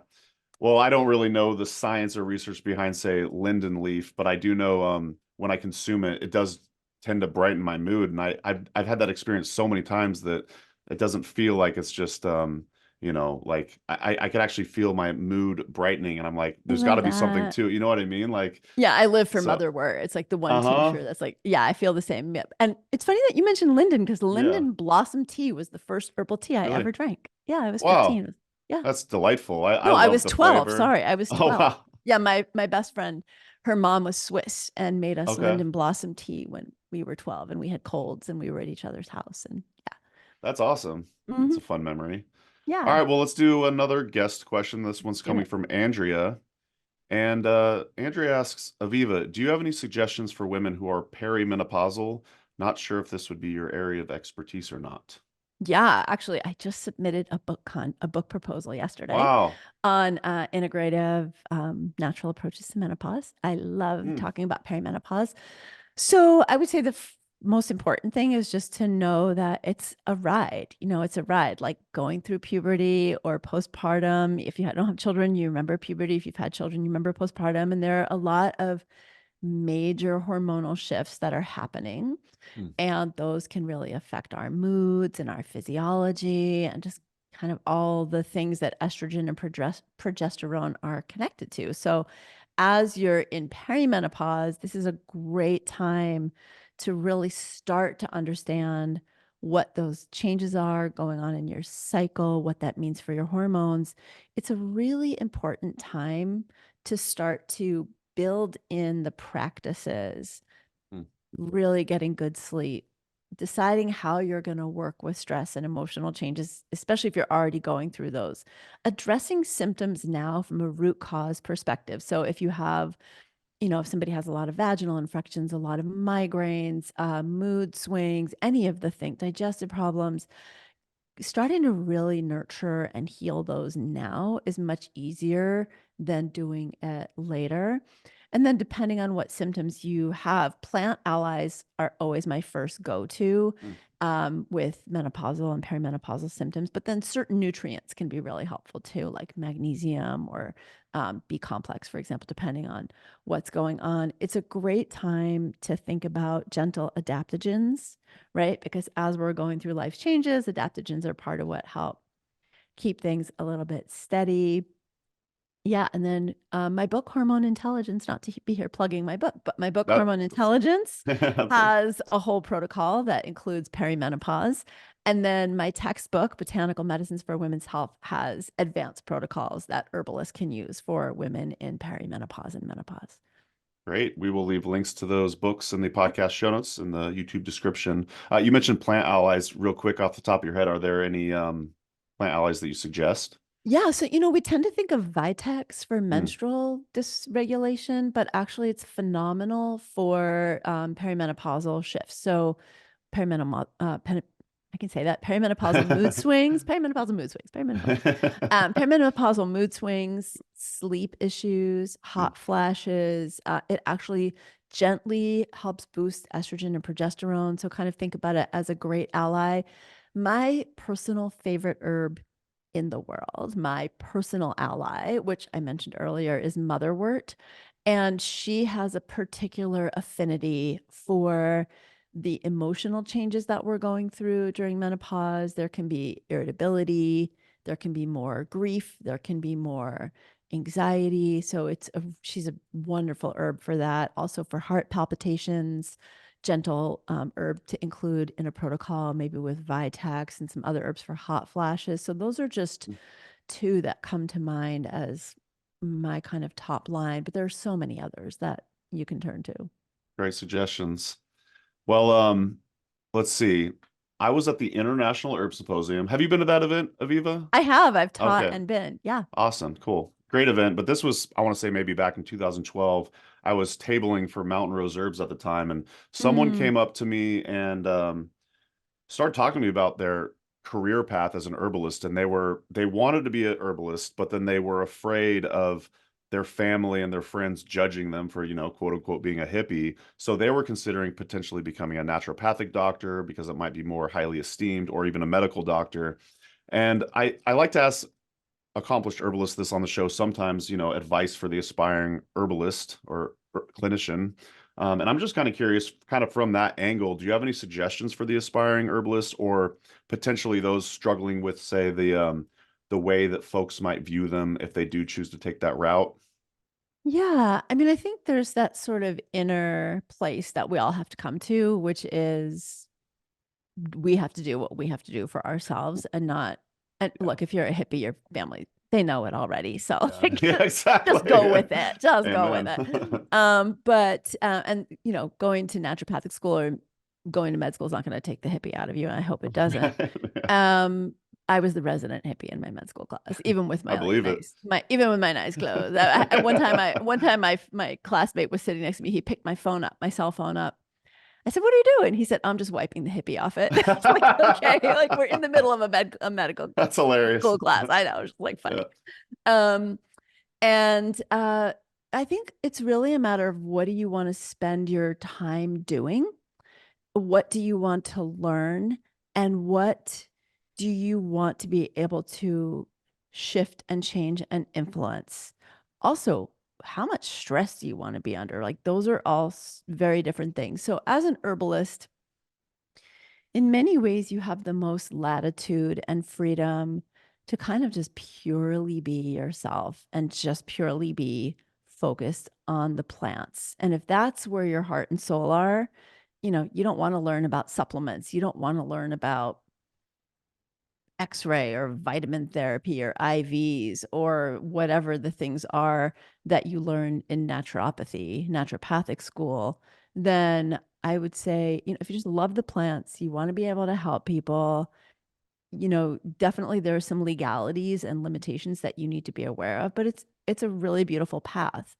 Well, I don't really know the science or research behind, say, linden leaf, but I do know when I consume it, it does tend to brighten my mood. And I've had that experience so many times that it doesn't feel like it's just like I could actually feel my mood brightening, and I'm like, I there's got love to be something that. to it. You know what I mean? Like, Yeah, I live for so, motherwort. It's like the one uh-huh. tincture that's like, yeah, I feel the same. Yep. And it's funny that you mentioned linden because Yeah. linden blossom tea was the first herbal tea I Really? ever drank. Yeah, I was Wow. 15. Yeah. That's delightful. I No, I love was the 12. flavor. Sorry, I was Oh 12. wow. Yeah, my best friend, her mom was Swiss and made us Okay. linden blossom tea when we were 12 and we had colds and we were at each other's house. And That's awesome. yeah. That's a fun memory. All Yeah. right, well, let's do another guest question. This one's Do coming it. from Andrea. And Andrea asks, Aviva, do you have any suggestions for women who are perimenopausal? Not sure if this would be your area of expertise or not. Yeah, actually, I just submitted a book proposal yesterday Wow. on integrative natural approaches to menopause. I love Mm, talking about perimenopause. So I would say the most important thing is just to know that it's a ride. You know, it's a ride, like going through puberty or postpartum. If you don't have children, you remember puberty. If you've had children, you remember postpartum. And there are a lot of major hormonal shifts that are happening. mm, And those can really affect our moods and our physiology and just kind of all the things that estrogen and progesterone are connected to. So, as you're in perimenopause, this is a great time to really start to understand what those changes are going on in your cycle, what that means for your hormones. It's a really important time to start to build in the practices, mm. really getting good sleep, deciding how you're going to work with stress and emotional changes, especially if you're already going through those, addressing symptoms now from a root cause perspective. So if you have, if somebody has a lot of vaginal infections, a lot of migraines, mood swings, any of the things, digestive problems, starting to really nurture and heal those now is much easier than doing it later. And then depending on what symptoms you have, plant allies are always my first go-to Mm. with menopausal and perimenopausal symptoms. But then certain nutrients can be really helpful too, like magnesium or B complex, for example, depending on what's going on. It's a great time to think about gentle adaptogens, right? Because as we're going through life changes, adaptogens are part of what help keep things a little bit steady. Yeah. And then my book, Hormone Intelligence, not to be here plugging my book, but my book, That, Hormone Intelligence, that's has a whole protocol that includes perimenopause. And then my textbook, Botanical Medicines for Women's Health, has advanced protocols that herbalists can use for women in perimenopause and menopause. great. We will leave links to those books in the podcast show notes in the YouTube description. You mentioned plant allies real quick off the top of your head. Are there any plant allies that you suggest? Yeah, so we tend to think of Vitex for Mm. menstrual dysregulation, but actually it's phenomenal for perimenopausal shifts. So perimenopause, I can say that perimenopausal mood swings, perimenopausal mood swings, sleep issues, Mm. hot flashes. It actually gently helps boost estrogen and progesterone. So kind of think about it as a great ally. My personal favorite herb in the world, my personal ally, which I mentioned earlier, is motherwort. And she has a particular affinity for the emotional changes that we're going through during menopause. There can be irritability, there can be more grief, there can be more anxiety. So she's a wonderful herb for that. Also for heart palpitations, gentle herb to include in a protocol, maybe with Vitex and some other herbs for hot flashes. So those are just two that come to mind as my kind of top line, but there are so many others that you can turn to. Great suggestions. Well, let's see. I was at the International Herb Symposium. Have you been to that event, Aviva? I've taught Okay. and been. Yeah. Awesome. Cool. Great event. But this was, I want to say maybe back in 2012. I was tabling for Mountain Rose Herbs at the time, and someone Mm. came up to me and started talking to me about their career path as an herbalist. And they wanted to be a herbalist, but then they were afraid of their family and their friends judging them for, quote unquote, being a hippie. So they were considering potentially becoming a naturopathic doctor because it might be more highly esteemed, or even a medical doctor. And I like to ask accomplished herbalists this on the show sometimes, advice for the aspiring herbalist or clinician. And I'm just kind of curious, kind of from that angle, do you have any suggestions for the aspiring herbalist, or potentially those struggling with, say, the way that folks might view them if they do choose to take that route? Yeah. I mean, I think there's that sort of inner place that we all have to come to, which is we have to do what we have to do for ourselves and not, and Yeah. look, if you're a hippie, your family, they know it already. So Yeah, like, yeah, exactly. just go with it. Just go with Amen. it. And going to naturopathic school or going to med school is not going to take the hippie out of you. And I hope it doesn't. Um, I was the resident hippie in my med school class, even with I my believe it. even with my nice clothes. One time my classmate was sitting next to me. He picked my cell phone up. I said, "What are you doing?" He said, "I'm just wiping the hippie off it." It's like, okay, like we're in the middle of a medical That's hilarious. school class. I know, it's like funny. Yeah. And I think it's really a matter of what do you want to spend your time doing? What do you want to learn? And what do you want to be able to shift and change and influence? Also, how much stress do you want to be under? Like those are all very different things. So as an herbalist, in many ways, you have the most latitude and freedom to kind of just purely be yourself and just purely be focused on the plants. And if that's where your heart and soul are, you don't want to learn about supplements. You don't want to learn about X-ray or vitamin therapy or IVs or whatever the things are that you learn in naturopathic school, then I would say, if you just love the plants, you want to be able to help people, definitely there are some legalities and limitations that you need to be aware of, but it's a really beautiful path.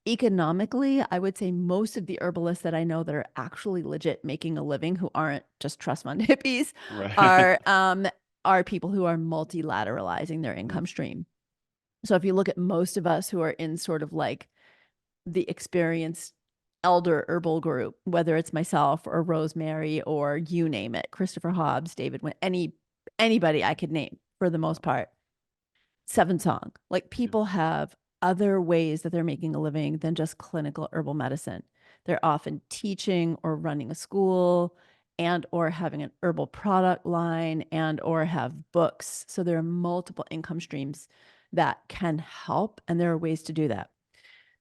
Economically, I would say most of the herbalists that I know that are actually legit making a living, who aren't just trust fund hippies, Right. are people who are multilateralizing their income stream. So if you look at most of us who are in sort of like the experienced elder herbal group, whether it's myself or Rosemary or you name it, Christopher Hobbs, David, anybody I could name for the most part, Seven Song, like people have other ways that they're making a living than just clinical herbal medicine. They're often teaching or running a school and or having an herbal product line and or have books. So there are multiple income streams that can help, and there are ways to do that.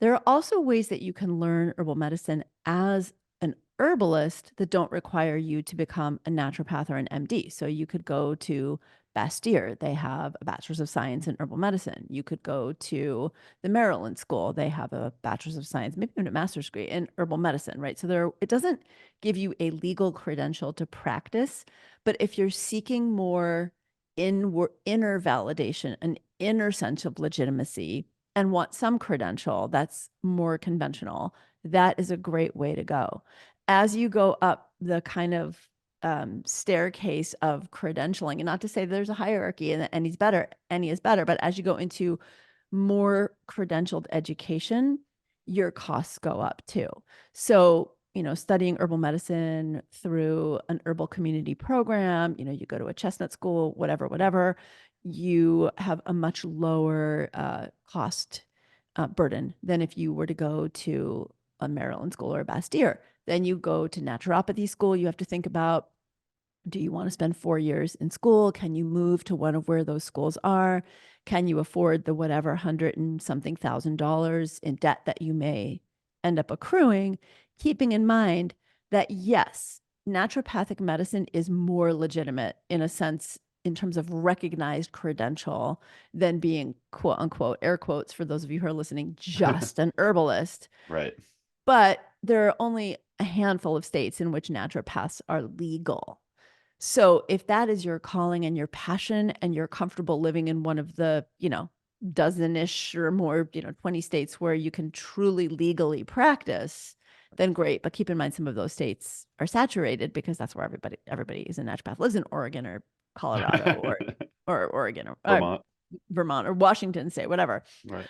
There are also ways that you can learn herbal medicine as an herbalist that don't require you to become a naturopath or an MD. So you could go to Bastyr. They have a bachelor's of science in herbal medicine. You could go to the Maryland School. They have a bachelor's of science, maybe even a master's degree in herbal medicine, right? So it doesn't give you a legal credential to practice, but if you're seeking more inner validation, an inner sense of legitimacy, and want some credential that's more conventional, that is a great way to go. As you go up the kind of staircase of credentialing, and not to say there's a hierarchy and any is better, but as you go into more credentialed education, your costs go up too. So, studying herbal medicine through an herbal community program, you go to a chestnut school, whatever, you have a much lower cost burden than if you were to go to a Maryland school or a Bastyr. Then you go to naturopathy school. You have to think about, do you want to spend 4 years in school? Can you move to one of where those schools are? Can you afford the whatever $100 and something thousand in debt that you may end up accruing? Keeping in mind that yes, naturopathic medicine is more legitimate in a sense in terms of recognized credential than being quote unquote, air quotes for those of you who are listening, just an herbalist. Right. But there are only a handful of states in which naturopaths are legal. So if that is your calling and your passion and you're comfortable living in one of the, dozen-ish or more, 20 states where you can truly legally practice, then great. But keep in mind, some of those states are saturated because that's where everybody is a naturopath, lives in Oregon or Colorado or Oregon or Vermont or Washington State, whatever. Right.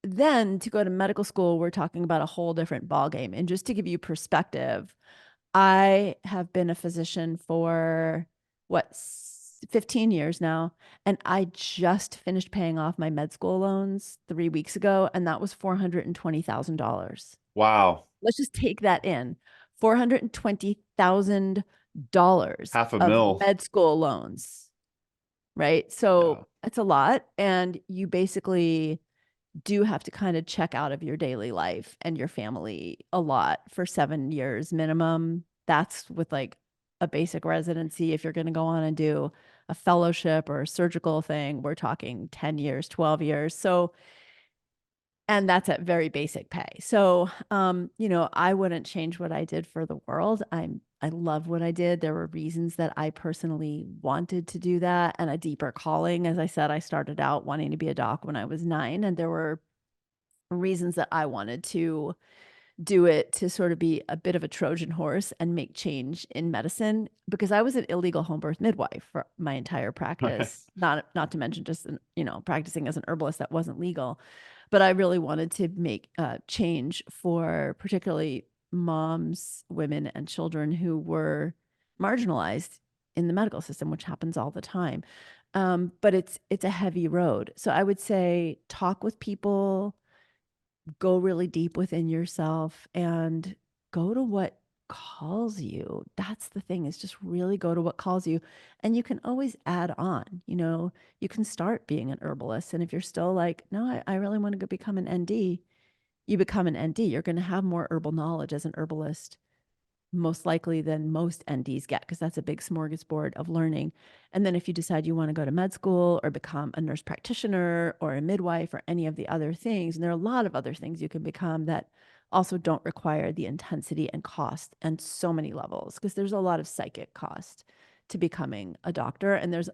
Then to go to medical school, we're talking about a whole different ballgame. And just to give you perspective, I have been a physician for 15 years now, and I just finished paying off my med school loans 3 weeks ago, and that was $420,000. Wow. Let's just take that in. $420,000 $500,000 med school loans, right? So it's a lot, and you basically do have to kind of check out of your daily life and your family a lot for 7 years minimum. That's with like a basic residency. If you're going to go on and do a fellowship or a surgical thing, we're talking 10 years, 12 years. So And that's at very basic pay. So, I wouldn't change what I did for the world. I love what I did. There were reasons that I personally wanted to do that and a deeper calling. As I said, I started out wanting to be a doc when I was 9, and there were reasons that I wanted to do it to sort of be a bit of a Trojan horse and make change in medicine, because I was an illegal home birth midwife for my entire practice, not to mention just practicing as an herbalist that wasn't legal. But I really wanted to make change for particularly moms, women, and children who were marginalized in the medical system, which happens all the time. But it's a heavy road. So I would say talk with people, go really deep within yourself, and go to what calls you. That's the thing, is just really go to what calls you. And you can always add on, you can start being an herbalist. And if you're still like, no, I really want to go become an ND, you become an ND. You're going to have more herbal knowledge as an herbalist, most likely, than most NDs get, because that's a big smorgasbord of learning. And then if you decide you want to go to med school or become a nurse practitioner or a midwife or any of the other things, and there are a lot of other things you can become that also don't require the intensity and cost and so many levels, because there's a lot of psychic cost to becoming a doctor. And there's,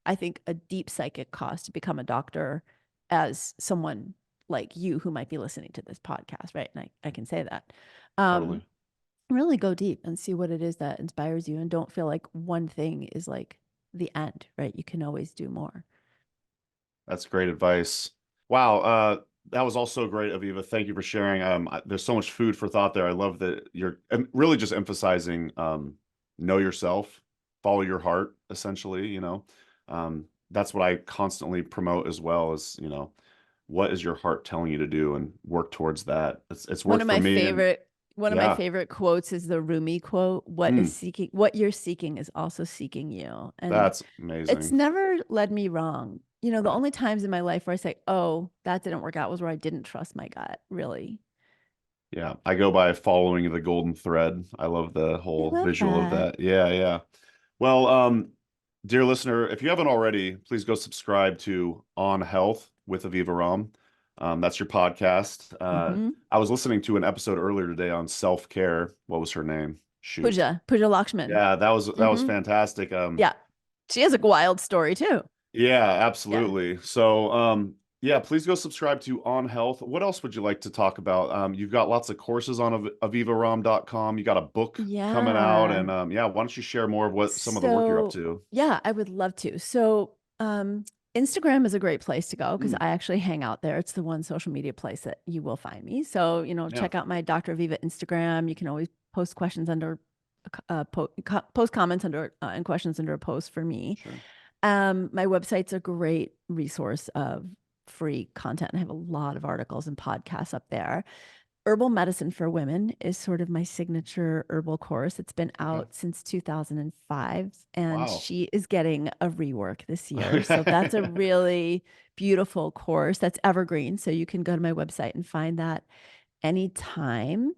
I think, a deep psychic cost to become a doctor, as someone like you who might be listening to this podcast, right? And I can say that. Totally. Really go deep and see what it is that inspires you, and don't feel like one thing is like the end, right? You can always do more. That's great advice. Wow. That was also great, Aviva. Thank you for sharing. There's so much food for thought there. I love that you're really just emphasizing, know yourself, follow your heart, essentially, that's what I constantly promote as well, as, what is your heart telling you to do, and work towards that. It's One worked of for my me. favorite one of my Yeah. favorite quotes is the Rumi quote, what you're seeking is also seeking you. And That's it's amazing. never led me wrong. The Right. only times in my life where I say, oh, that didn't work out, was where I didn't trust my gut, really. Yeah. I go by following the golden thread. I love the I whole love visual of that. that. Yeah. Yeah. Well, dear listener, if you haven't already, please go subscribe to On Health with Aviva Romm. That's your podcast. Mm-hmm. I was listening to an episode earlier today on self-care. What was her name? Shoot. Puja Lakshman. Yeah, that was Mm-hmm. fantastic. Yeah. She has a wild story too. Yeah, Yeah. absolutely. So, yeah, please go subscribe to On Health. What else would you like to talk about? You've got lots of courses on avivarom.com. You got a book coming out, Yeah. and yeah, why don't you share more of what some of the work you're up So, to? yeah, I would love to. So, Instagram is a great place to go, because Mm, I actually hang out there. It's the one social media place that you will find me. So, yeah, check out my Dr. Aviva Instagram. You can always post questions under, post comments under, and questions under a post for me. sure. My website's a great resource of free content. I have a lot of articles and podcasts up there. Herbal Medicine for Women is sort of my signature herbal course. It's been Okay. out since 2005, and Wow. she is getting a rework this year. So Okay. that's a really beautiful course that's evergreen. So you can go to my website and find that anytime.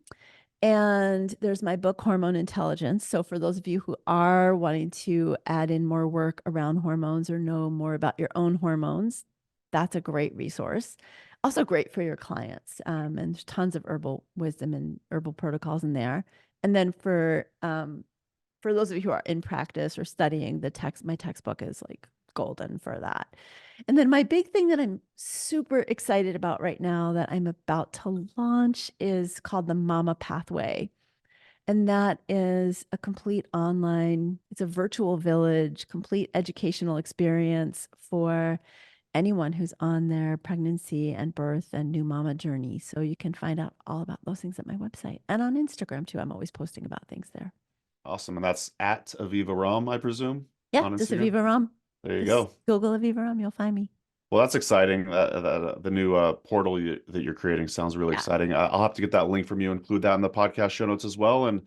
And there's my book, Hormone Intelligence. So for those of you who are wanting to add in more work around hormones or know more about your own hormones, that's a great resource. Also great for your clients. And there's tons of herbal wisdom and herbal protocols in there. And then for those of you who are in practice or studying, my textbook is like golden for that. And then my big thing that I'm super excited about right now that I'm about to launch is called the Mama Pathway. And that is a complete online, it's a virtual village, complete educational experience for anyone who's on their pregnancy and birth and new mama journey. So you can find out all about those things at my website and on Instagram too. I'm always posting about things there. Awesome. And that's at Aviva Romm, I presume, Yeah, on just Instagram. Aviva Romm. There you Just go. Google Aviva Romm, you'll find me. Well, that's exciting. The new portal that you're creating sounds really Yeah. exciting. I'll have to get that link from you, include that in the podcast show notes as well. And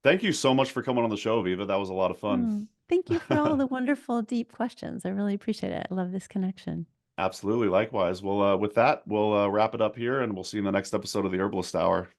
thank you so much for coming on the show, Viva. That was a lot of fun. Thank you for all the wonderful, deep questions. I really appreciate it. I love this connection. Absolutely. Likewise. Well, with that, we'll wrap it up here, and we'll see you in the next episode of the Herbalist Hour.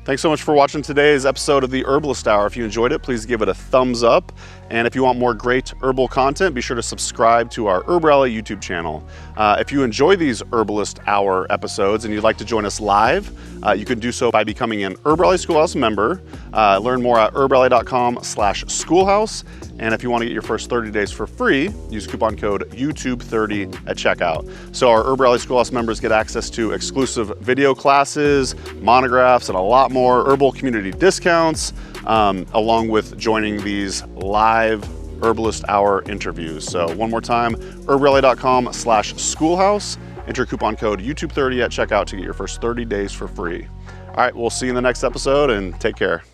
Thanks so much for watching today's episode of the Herbalist Hour. If you enjoyed it, please give it a thumbs up. And if you want more great herbal content, be sure to subscribe to our HerbRally YouTube channel. If you enjoy these Herbalist Hour episodes and you'd like to join us live, you can do so by becoming an HerbRally Schoolhouse member. Learn more at herballi.com/schoolhouse. And if you want to get your first 30 days for free, use coupon code YouTube30 at checkout. So our HerbRally Schoolhouse members get access to exclusive video classes, monographs, and a lot more herbal community discounts, along with joining these live Herbalist Hour interviews. So one more time, herballi.com/schoolhouse. Enter coupon code YouTube30 at checkout to get your first 30 days for free. All right, we'll see you in the next episode, and take care.